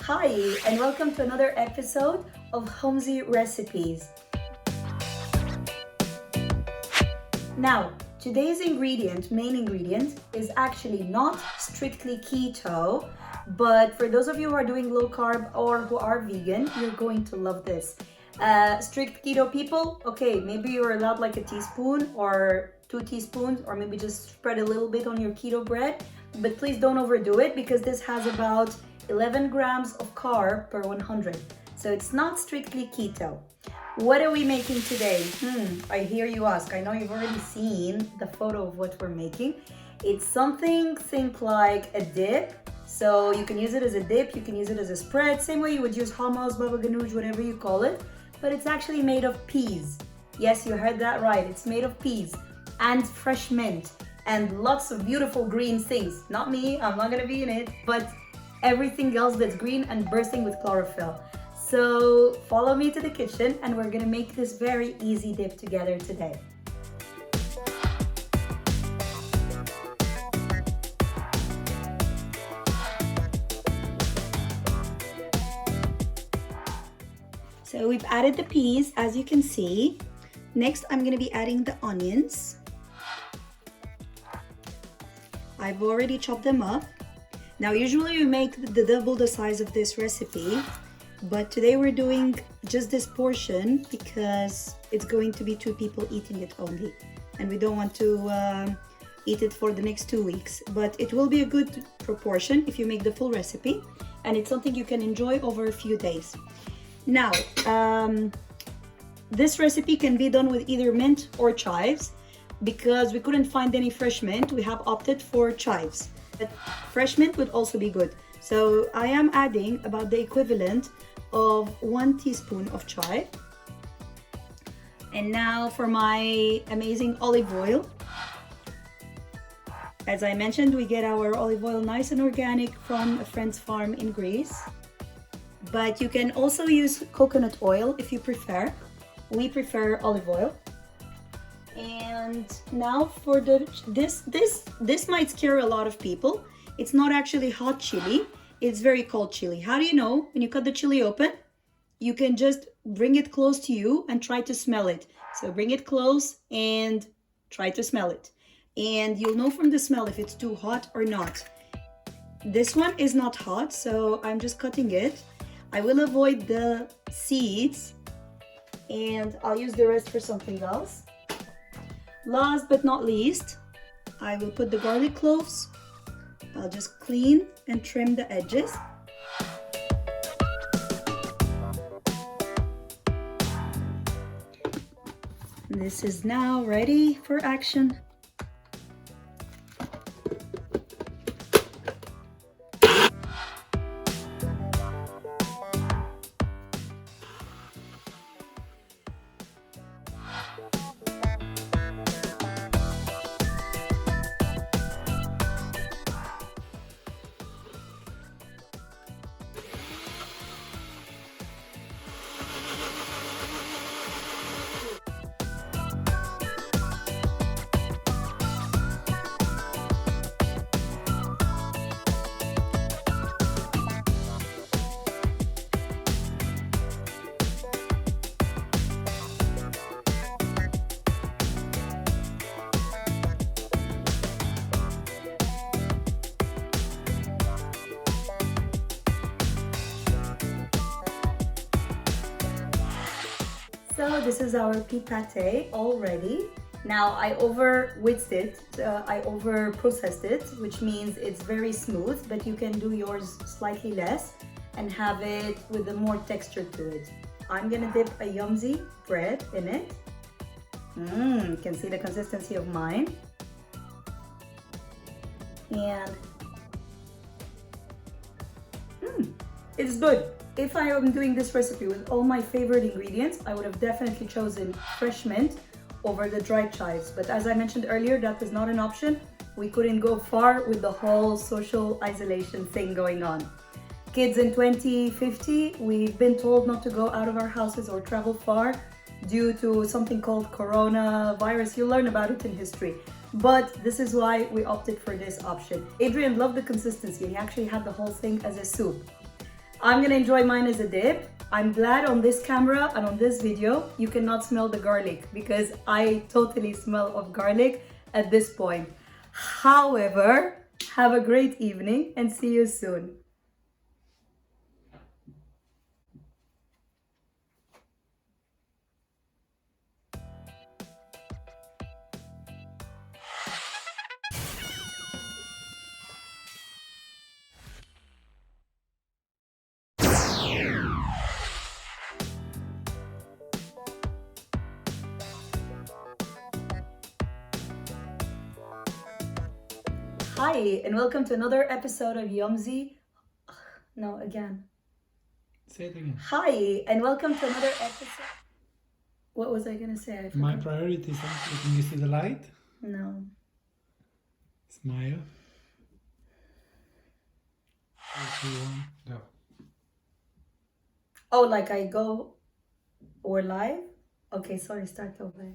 Hi, and welcome to another episode of Homezy Recipes. Now, today's main ingredient, is actually not strictly keto, but for those of you who are doing low carb or who are vegan, you're going to love this. Strict keto people, okay, maybe you're allowed like a teaspoon or 2 teaspoons, or maybe just spread a little bit on your keto bread, but please don't overdo it because this has about 11 grams of carb per 100. So it's not strictly keto. What are we making today? I hear you ask. I know you've already seen the photo of what we're making. It's something, think like a dip. So you can use it as a dip, you can use it as a spread, same way you would use hummus, baba ganoush, whatever you call it. But it's actually made of peas. Yes, you heard that right. It's made of peas and fresh mint and lots of beautiful green things. Not me, I'm not gonna be in it, but everything else that's green and bursting with chlorophyll. So follow me to the kitchen and we're gonna make this very easy dip together today. So we've added the peas, as you can see. Next, I'm gonna be adding the onions. I've already chopped them up. Now, usually we make double the size of this recipe, but today we're doing just this portion because it's going to be 2 people eating it only. And we don't want to eat it for the next 2 weeks, but it will be a good proportion if you make the full recipe, and it's something you can enjoy over a few days. Now, this recipe can be done with either mint or chives. Because we couldn't find any fresh mint, we have opted for chives. But fresh mint would also be good. So I am adding about the equivalent of 1 teaspoon of chive. And now for my amazing olive oil. As I mentioned, we get our olive oil nice and organic from a friend's farm in Greece. But you can also use coconut oil if you prefer. We prefer olive oil. And now for this might scare a lot of people. It's not actually hot chili, it's very cold chili. How do you know? When you cut the chili open, you can just bring it close to you and try to smell it. So bring it close and try to smell it. And you'll know from the smell if it's too hot or not. This one is not hot, so I'm just cutting it. I will avoid the seeds and I'll use the rest for something else. Last but not least, I will put the garlic cloves. I'll just clean and trim the edges. This is now ready for action. So this is our Pea Pate all ready. Now I over-whisked it, I over-processed it, which means it's very smooth, but you can do yours slightly less and have it with a more texture to it. I'm gonna dip a Yummzy bread in it. You can see the consistency of mine. And it's good. If I am doing this recipe with all my favorite ingredients, I would have definitely chosen fresh mint over the dried chives. But as I mentioned earlier, that is not an option. We couldn't go far with the whole social isolation thing going on. Kids in 2050, we've been told not to go out of our houses or travel far due to something called coronavirus. You'll learn about it in history. But this is why we opted for this option. Adrian loved the consistency. He actually had the whole thing as a soup. I'm gonna enjoy mine as a dip. I'm glad on this camera and on this video you cannot smell the garlic because I totally smell of garlic at this point. However, have a great evening and see you soon. Hi, and welcome to another episode of Yummzy. No, again. Say it again. Hi, and welcome to another episode. What was I gonna say? I forgot. My priority is letting you see the light. No. Smile. 3, 2, 1, go. Oh, like I go or live? Okay, sorry, start over.